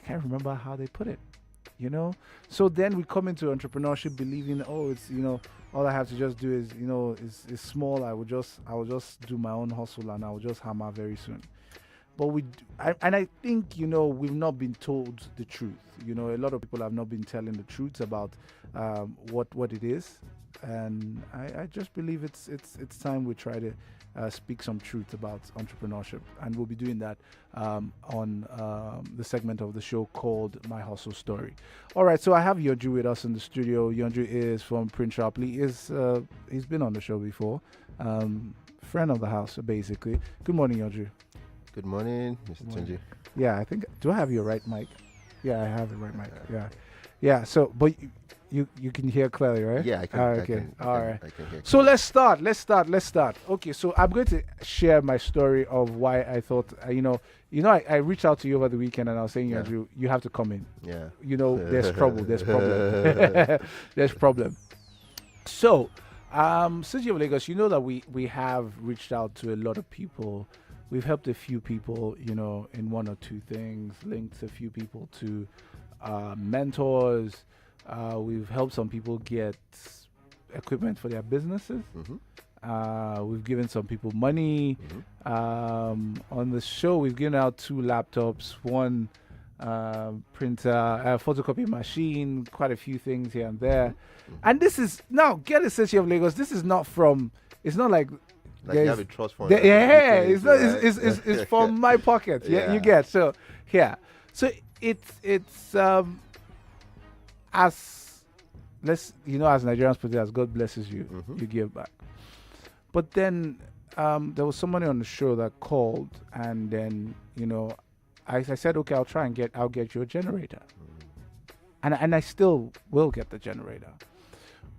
can't remember how they put it. So then we come into entrepreneurship believing, oh, it's, all I have to just do is, is small. I will just do my own hustle and I will just hammer very soon. But I think, we've not been told the truth. A lot of people have not been telling the truth about what it is. And I just believe it's time we try to speak some truth about entrepreneurship. And we'll be doing that on the segment of the show called My Hustle Story. All right, so I have Yonju with us in the studio. Yonju is from Prince Sharpley. He's been on the show before. Friend of the house, basically. Good morning, Yonju. Good morning, Mr. Tunji. Yeah, I think. Do I have your right mic? Yeah, I have the right mic. Yeah. So, but you can hear clearly, right? Yeah, I can. Okay. All right. I can hear. So let's start. Okay, so I'm going to share my story of why I thought, I reached out to you over the weekend and I was saying, Andrew, you have to come in. Yeah. There's trouble. There's problem. There's problem. So, City of Lagos, you know that we have reached out to a lot of people. We've helped a few people, in one or two things, linked a few people to mentors. We've helped some people get equipment for their businesses. We've given some people money. On the show, we've given out 2 laptops, 1 printer, a photocopy machine, quite a few things here and there. And this is, now, get the City of Lagos, this is not from, it's not like you have a trust fund. It's from my pocket. Yeah, you get. So so it's as Nigerians put it, as God blesses you, you give back. But then there was somebody on the show that called, and then I said, okay, I'll get you a generator, and I still will get the generator.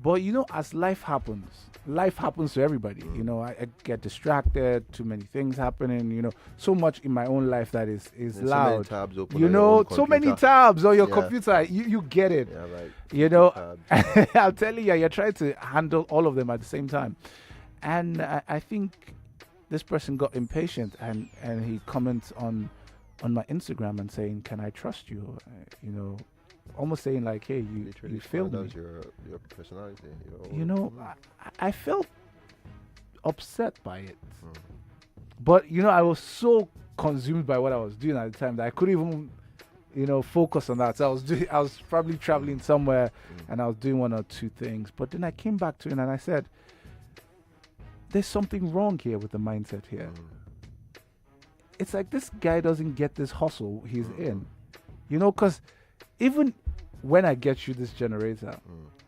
But as life happens to everybody. I get distracted, too many things happening, so much in my own life that is loud. So many tabs open so many tabs on your computer. You get it. Yeah, right. I'm telling you, you're trying to handle all of them at the same time. And I think this person got impatient and he comments on my Instagram and saying, can I trust you? Almost saying like, hey, you failed me. Your personality. I felt upset by it. But, I was so consumed by what I was doing at the time that I couldn't even, focus on that. So I was probably traveling somewhere and I was doing 1 or 2 things. But then I came back to it and I said, there's something wrong here with the mindset here. It's like this guy doesn't get this hustle he's in. Because even when I get you this generator,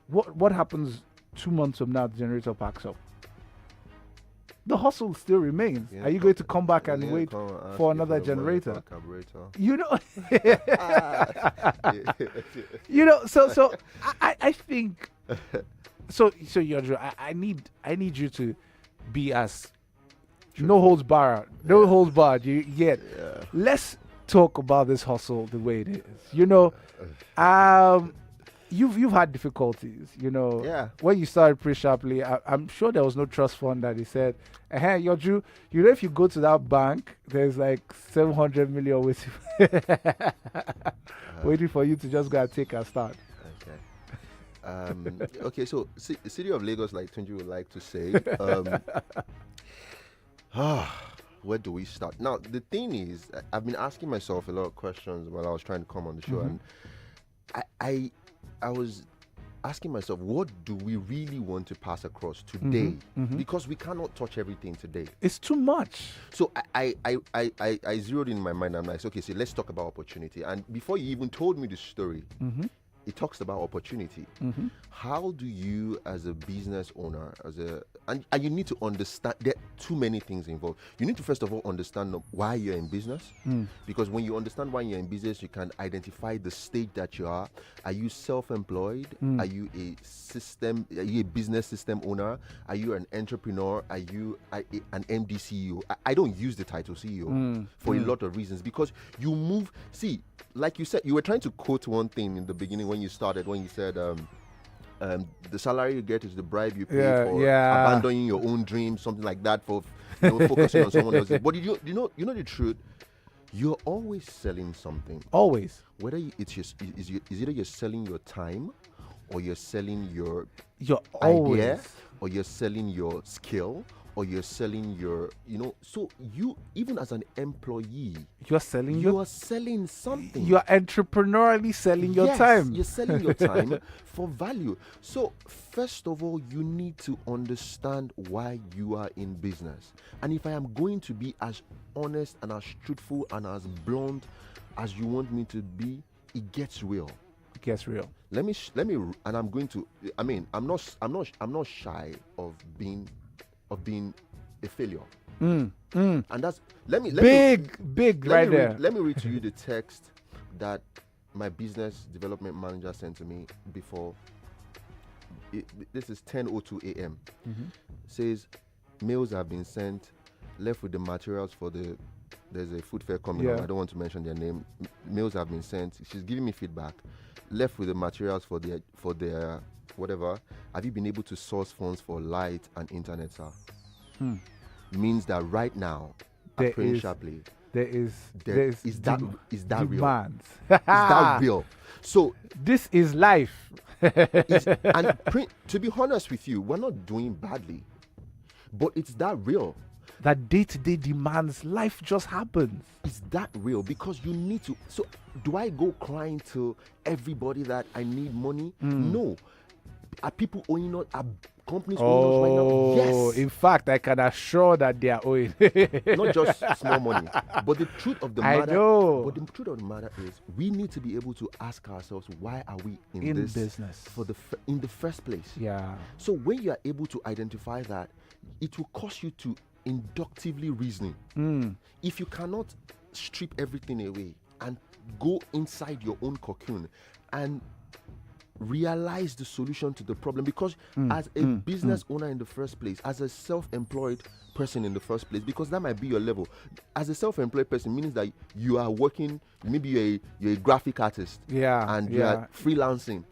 what happens 2 months from now? The generator packs up. The hustle still remains. Are you going to come back and wait for another generator? So I think so Yodro, I need you to be as no holds barred. You get. Yeah. Let's talk about this hustle the way it is. You've had difficulties, Yeah. When you started pretty sharply, I'm sure there was no trust fund that he said, hey, Yonju, if you go to that bank, there's like 700 million waiting for you to just go and take a start. Okay. Okay, so the City of Lagos, like Tunji would like to say, where do we start? Now, the thing is, I've been asking myself a lot of questions while I was trying to come on the show, and I was asking myself, what do we really want to pass across today? Because we cannot touch everything today. It's too much. So I zeroed in my mind. I'm like, okay, so let's talk about opportunity. And before you even told me the story, it talks about opportunity. How do you, as a business owner, and you need to understand, there are too many things involved. You need to first of all understand why you're in business, because when you understand why you're in business, you can identify the stage that you are. Are you self-employed? Are you a business system owner? Are you an entrepreneur? Are you an MD CEO? I don't use the title CEO for a lot of reasons, because you move. See, like you said, you were trying to quote one thing in the beginning when you started, when you said the salary you get is the bribe you pay for abandoning your own dreams, something like that, for focusing on someone else. But you know the truth. You're always selling something. Always. Whether is either you're selling your time, or you're selling your You're idea, always. or you're selling your skill, or you're selling your, so you, even as an employee, You're selling you are selling something. You're entrepreneurially selling your Yes, time. you're selling your time for value. So first of all, you need to understand why you are in business. And if I am going to be as honest and as truthful and as blunt as you want me to be, it gets real. It gets real. Let me and I'm going to, I'm not shy of being a failure. And that's Big right there. Let me read to you the text that my business development manager sent to me before. This is 10:02 a.m. Says, mails have been sent, left with the materials for there's a food fair coming up. I don't want to mention their name. Mails have been sent. She's giving me feedback. Left with the materials for their whatever. Have you been able to source funds for light and internet, sir? Means that right now, There praying is- sharply. Is That real? Is demands. that real? So This is life. to be honest with you, we're not doing badly, but it's that real. That day-to-day demands, life just happens. Is that real? Because you need to. So, do I go crying to everybody that I need money? No. Are people owing us? Are companies owing us right now? Yes. In fact, I can assure that they are owing. Not just small money, but the truth of the I matter. know. But the truth of the matter is, we need to be able to ask ourselves, why are we in this business in the first place? Yeah. So when you are able to identify that, it will cause you to inductively reasoning. If you cannot strip everything away and go inside your own cocoon and realize the solution to the problem, because as a business owner in the first place, as a self-employed person in the first place, because that might be your level. As a self-employed person means that you are working, maybe you're a graphic artist, and you are freelancing.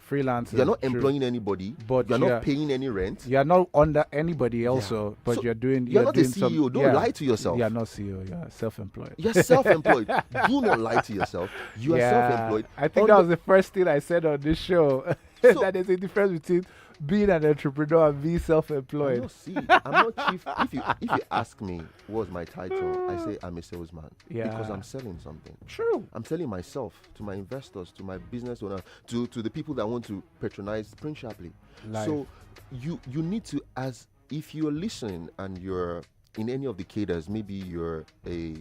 You're not employing anybody, but you're not paying any rent. You're not under anybody also, but So you're doing. You're not doing a CEO. Don't lie to yourself. You're not CEO. You're self-employed. You're self-employed. Do not lie to yourself. You are self-employed. I think that was the first thing I said on this show. So- that there's a difference between being an entrepreneur and being self-employed. No, see, I'm not chief. If you ask me what's my title, I say I'm a salesman. Yeah. Because I'm selling something. True. I'm selling myself to my investors, to my business owner, to the people that want to patronize Prince Shapley. Life. So you need to, as if you're listening and you're in any of the cadres, maybe you're a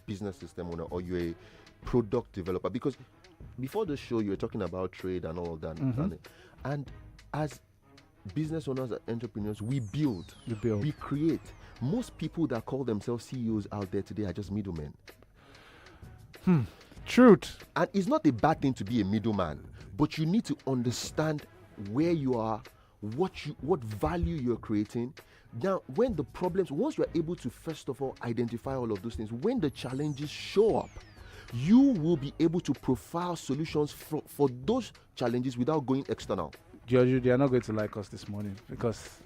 business system owner, or you're a product developer, because before the show you were talking about trade and all of that, and as business owners and entrepreneurs, we build, we create. Most people that call themselves CEOs out there today are just middlemen. Truth. And it's not a bad thing to be a middleman, but you need to understand where you are, what value you're creating. Now, when the problems, once you are able to first of all identify all of those things, when the challenges show up, you will be able to profile solutions for those challenges without going external. Giorgio, they are not going to like us this morning because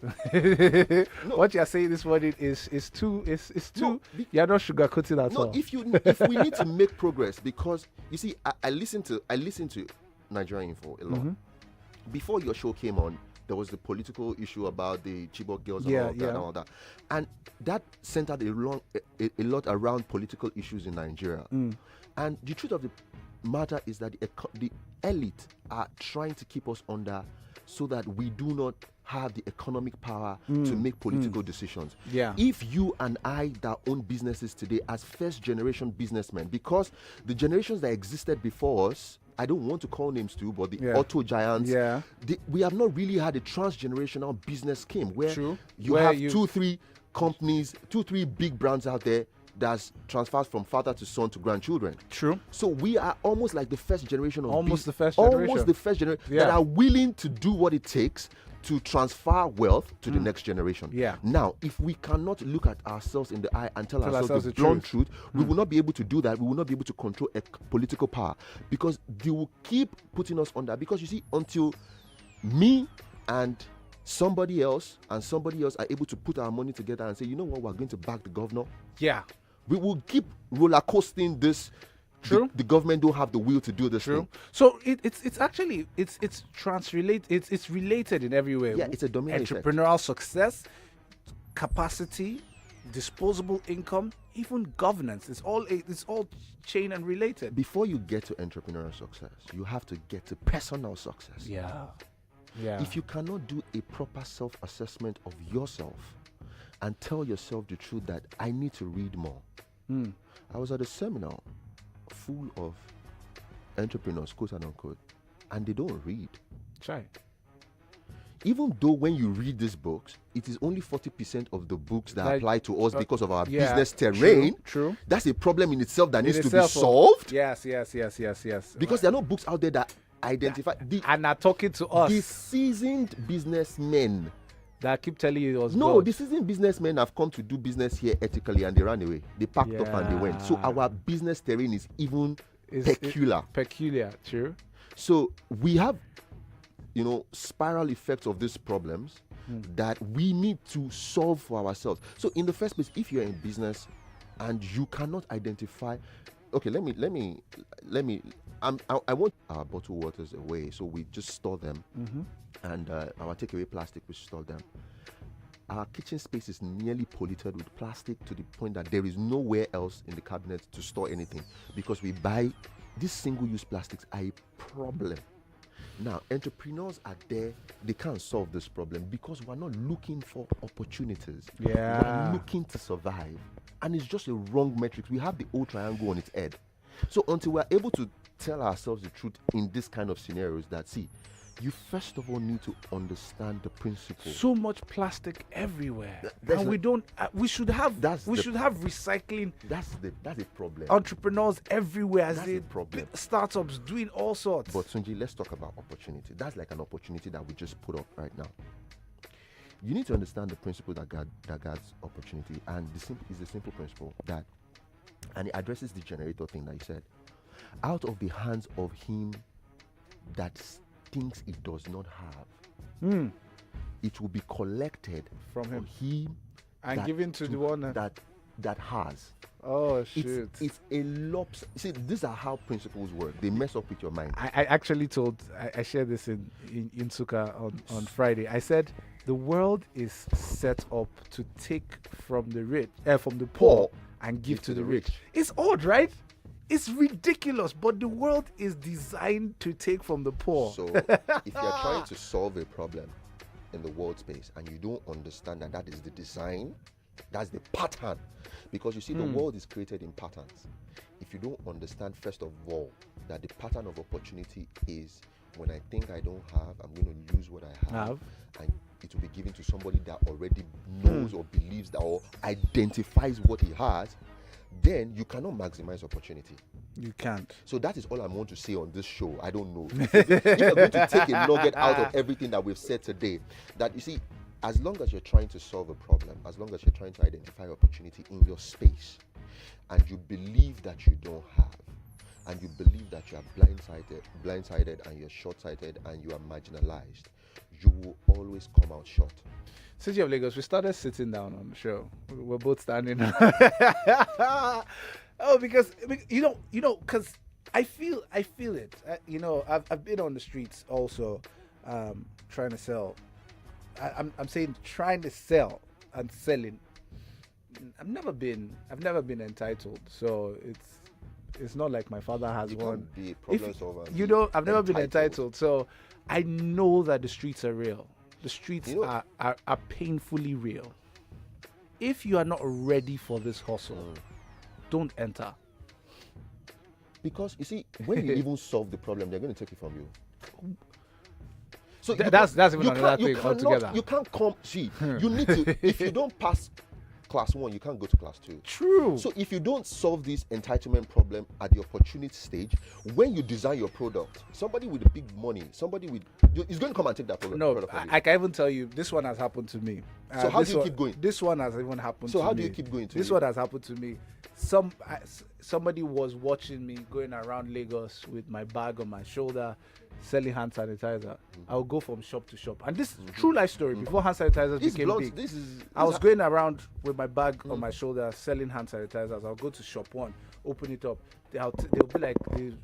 what you are saying this morning is too. You are not sugarcoating at all. If we need to make progress, because you see, I listen to Nigerian Info a lot. Before your show came on, there was the political issue about the Chibok girls and all that, and that centered a lot around political issues in Nigeria. And the truth of the matter is that the elite are trying to keep us under, so that we do not have the economic power to make political decisions. If you and I that own businesses today as first generation businessmen, because the generations that existed before us, I don't want to call names too, but the auto giants, we have not really had a transgenerational business scheme where you have 2-3 companies, 2-3 big brands out there that transfers from father to son to grandchildren. True. So we are almost like the first generation of almost the first generation that are willing to do what it takes to transfer wealth to the next generation. Now, if we cannot look at ourselves in the eye and tell ourselves the blunt truth, we will not be able to do that. We will not be able to control political power, because they will keep putting us under. Because you see, until me and somebody else and somebody else are able to put our money together and say, you know what, we're going to back the governor. Yeah. We will keep roller coasting this. True. The government don't have the will to do this thing. So it's actually it's transrelated. It's related in every way. Yeah, it's a domino effect. Entrepreneurial success, capacity, disposable income, even governance. It's all chain and related. Before you get to entrepreneurial success, you have to get to personal success. Yeah. Yeah. If you cannot do a proper self-assessment of yourself and tell yourself the truth that I need to read more. I was at a seminar full of entrepreneurs, quote and unquote, and they don't read. Try. Even though when you read these books, it is only 40% of the books that apply to us because of our business terrain. True. That's a problem in itself that needs to be solved. Yes. Because there are no books out there that identify and are talking to us. The seasoned businessmen that keep telling you it was no, God. the seasoned businessmen have come to do business here ethically and they ran away. They packed up and they went. So our business terrain is even peculiar. Peculiar, true. So we have, spiral effects of these problems that we need to solve for ourselves. So in the first place, if you're in business and you cannot identify, okay, I want our bottled waters away, so we just store them, and our takeaway plastic, we store them. Our kitchen space is nearly polluted with plastic to the point that there is nowhere else in the cabinet to store anything because we buy these single-use plastics are a problem. Now, entrepreneurs are there, they can't solve this problem because we're not looking for opportunities. Yeah. We're looking to survive. And it's just a wrong metric. We have the old triangle on its head. So until we're able to tell ourselves the truth in this kind of scenarios that, see, you first of all need to understand the principle. So much plastic everywhere, and we don't. We should have. We should have recycling. That's the problem. Entrepreneurs everywhere. That's the problem. Startups doing all sorts. But Sunji, let's talk about opportunity. That's like an opportunity that we just put up right now. You need to understand the principle that guards opportunity, and is the simple principle that, and it addresses the generator thing that you said. Out of the hands of him that thinks it does not have, it will be collected from him and given to the one that has. Oh shit! It's a lopsided. See, these are how principles work. They mess up with your mind. I actually I shared this in Suka on Friday. I said the world is set up to take from the rich, from the poor, and give to the rich. It's odd, right? It's ridiculous, but the world is designed to take from the poor. So, if you're trying to solve a problem in the world space and you don't understand that is the design, that's the pattern, because you see, the world is created in patterns. If you don't understand, first of all, that the pattern of opportunity is when I think I don't have, I'm going to lose what I have. And it will be given to somebody that already knows or believes that or identifies what he has. Then you cannot maximize opportunity. You can't. So that is all I want to say on this show. I don't know. If you're going to take a nugget out of everything that we've said today, that you see, as long as you're trying to solve a problem, as long as you're trying to identify opportunity in your space, and you believe that you don't have, and you believe that you are blindsided and you're short-sighted and you are marginalized, you will always come out short. City of Lagos, we started sitting down on the show. We're both standing. because because I feel it. I've been on the streets also, trying to sell. I'm saying trying to sell and selling. I've never been entitled, so it's not like my father has You one. can't be a problem solver. I've never been entitled, so I know that the streets are real. The streets are painfully real. If you are not ready for this hustle, don't enter. Because you see, when you even solve the problem, they're going to take it from you. So that's even another thing altogether. You can't come. See, you need to. If you don't pass class 1, you can't go to class 2. True. So if you don't solve this entitlement problem at the opportunity stage, when you design your product, somebody with the big money, is going to come and take that product. No, product from you. I can even tell you, this one has happened to me. So how do you keep going? This one has even happened to me. So how do you keep going? This one has happened to me. Somebody was watching me going around Lagos with my bag on my shoulder, selling hand sanitizer. I would go from shop to shop. And this is true life story. Before hand sanitizers This became blunt, big, this is. I was going around with my bag on my shoulder selling hand sanitizers. I'll go to shop one, open it up. They'll be like, the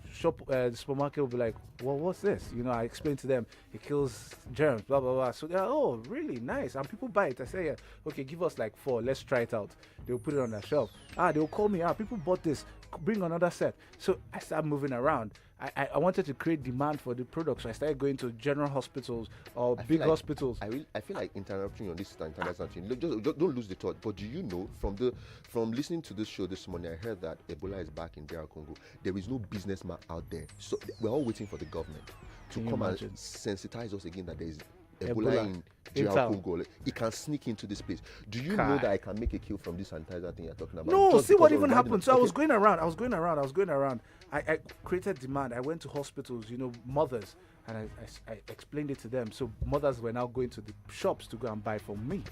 supermarket will be like, well, what's this? You know, I explain to them, it kills germs, blah, blah, blah. So they're, oh, really? Nice. And people buy it. I say, yeah, okay, give us like 4. Let's try it out. They'll put it on their shelf. They'll call me, people bought this. Bring another set. So I started moving around. I wanted to create demand for the product, so I started going to general hospitals or big hospitals. I feel like interrupting you on this international thing. Just don't lose the thought. But do you know, from listening to this show this morning, I heard that Ebola is back in DR Congo. There is no businessman out there, so we're all waiting for the government to come and sensitize us again that there is Ebola in DR Congo. It can sneak into this place. Do you know that I can make a kill from this sanitizer thing you're talking about? No, see what even happened. So I was going around. I created demand. I went to hospitals, mothers, and I explained it to them. So mothers were now going to the shops to go and buy from me.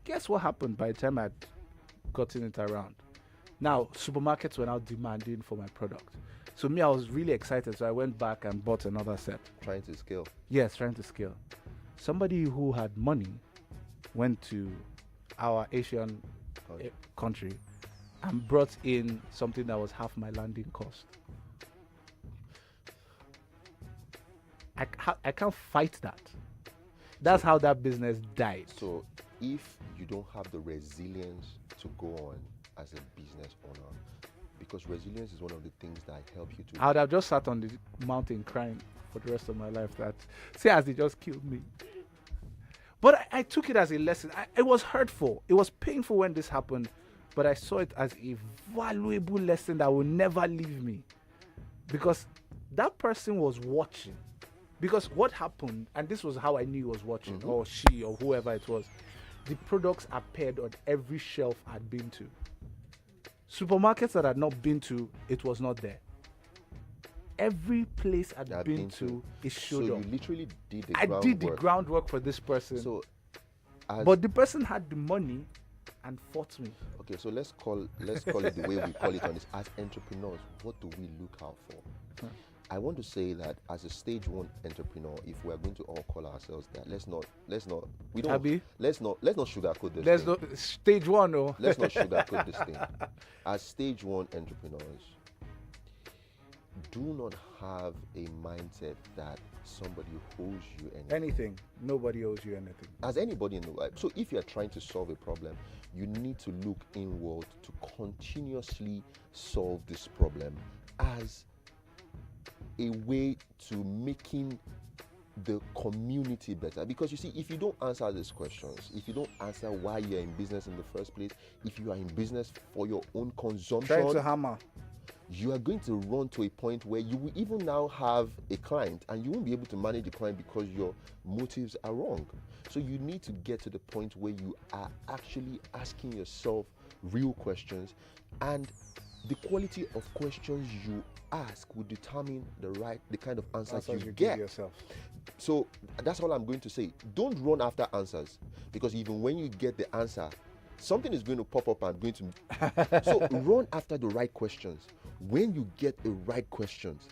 Guess what happened by the time I'd gotten it around? Now, supermarkets were now demanding for my product. So me, I was really excited. So I went back and bought another set. Trying to scale. Yes, trying to scale. Somebody who had money went to our Asian country and brought in something that was half my landing cost. I can't fight that. That's how that business died. So if you don't have the resilience to go on as a business owner, because resilience is one of the things that help you to... I would have just sat on the mountain crying for the rest of my life as they just killed me. But I took it as a lesson. It was hurtful. It was painful when this happened. But I saw it as a valuable lesson that will never leave me. Because that person was watching. Because what happened, and this was how I knew he was watching, or she, or whoever it was, the products appeared on every shelf I'd been to. Supermarkets that I'd not been to, it was not there. Every place I'd been to, it showed up. So you literally did the groundwork. I did the groundwork for this person. But the person had the money and fought me. Okay, so let's call it the way we call it on this. As entrepreneurs, what do we look out for? I want to say that as a stage 1 entrepreneur, if we are going to all call ourselves that, let's not sugarcoat this. Stage 1, no. Let's not sugarcoat this thing. As stage 1 entrepreneurs, do not have a mindset that somebody owes you anything. Nobody owes you anything. As anybody in the world. So if you're trying to solve a problem, you need to look inward to continuously solve this problem as a way to making the community better. Because you see, if you don't answer these questions, if you don't answer why you're in business in the first place, if you are in business for your own consumption, trying to hammer, you are going to run to a point where you will even now have a client and you won't be able to manage the client because your motives are wrong. So you need to get to the point where you are actually asking yourself real questions, and the quality of questions you ask will determine the kind of answers you get. Yourself. So that's all I'm going to say. Don't run after answers, because even when you get the answer, something is going to pop up and going to... So run after the right questions. When you get the right questions,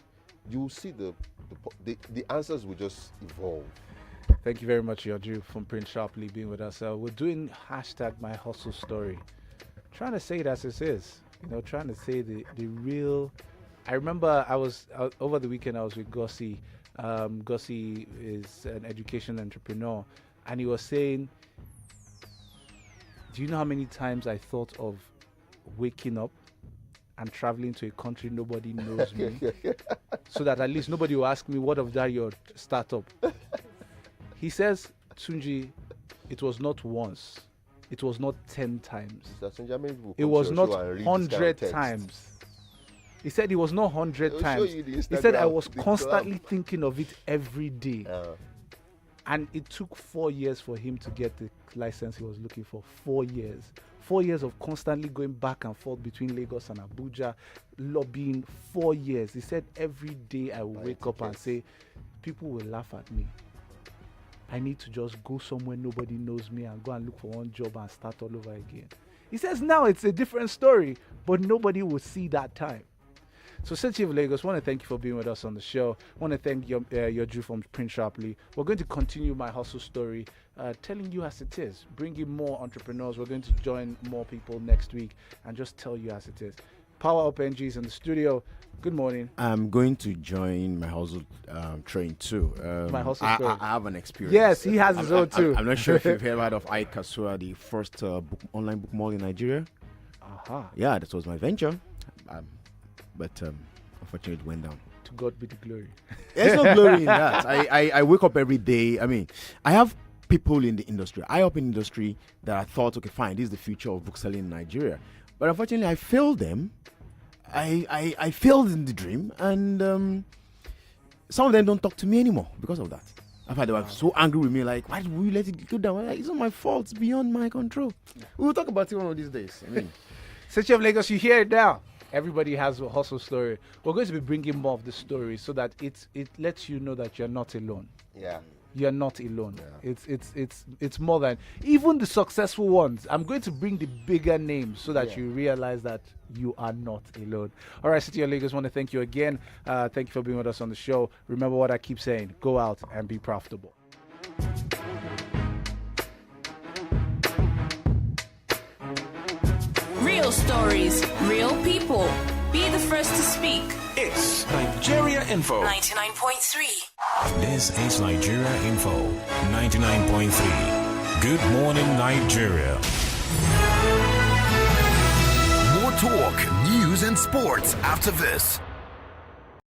you will see the answers will just evolve. Thank you very much, Yodju, from Prince Sharply being with us. We're doing #MyHustleStory. Trying to say it as it is. Trying to say the real... I remember I was over the weekend, I was with Gossi. Gossi is an education entrepreneur, and he was saying, do you know how many times I thought of waking up and traveling to a country nobody knows me, so that at least nobody will ask me, what of that your startup? He says, Tunji, it was not once, it was not 10 times, it was not 100 times. He said it was not 100 times. He said I was constantly thinking of it every day. And it took 4 years for him to get the license he was looking for. 4 years. 4 years of constantly going back and forth between Lagos and Abuja, lobbying. 4 years. He said every day I will wake up and say, people will laugh at me. I need to just go somewhere nobody knows me and go and look for one job and start all over again. He says now it's a different story, but nobody will see that time. So, City of Lagos, want to thank you for being with us on the show. Want to thank your Drew from Prince Sharpley. We're going to continue my hustle story, telling you as it is, bringing more entrepreneurs. We're going to join more people next week and just tell you as it is. Power Up NG is in the studio. Good morning. I'm going to join my hustle train too. My hustle I train. I have an experience. Yes, he has his own too. I'm not sure if you've heard of iKasua, the first online book mall in Nigeria. Yeah, that was my venture. But unfortunately, it went down. To God be the glory. There's no glory in that. I wake up every day. I mean, I have people in the industry, up in industry that I thought, okay, fine, this is the future of book selling in Nigeria. But unfortunately, I failed them. I failed in the dream, and some of them don't talk to me anymore because of that. In fact, they were so angry with me, like, why did we let it go down? I'm like, it's not my fault. It's beyond my control. We will talk about it one of these days. I mean, City of Lagos, you hear it now. Everybody has a hustle story. We're going to be bringing more of the story so that it lets you know that you're not alone. Yeah. You're not alone. Yeah. It's more than even the successful ones. I'm going to bring the bigger names so that Yeah. you realize that you are not alone. All right, City of Lagos, want to thank you again. Thank you for being with us on the show. Remember what I keep saying: go out and be profitable. Real stories, real people. Be the first to speak. It's Nigeria Info. 99.3. This is Nigeria Info. 99.3. Good morning, Nigeria. More talk, news, and sports after this.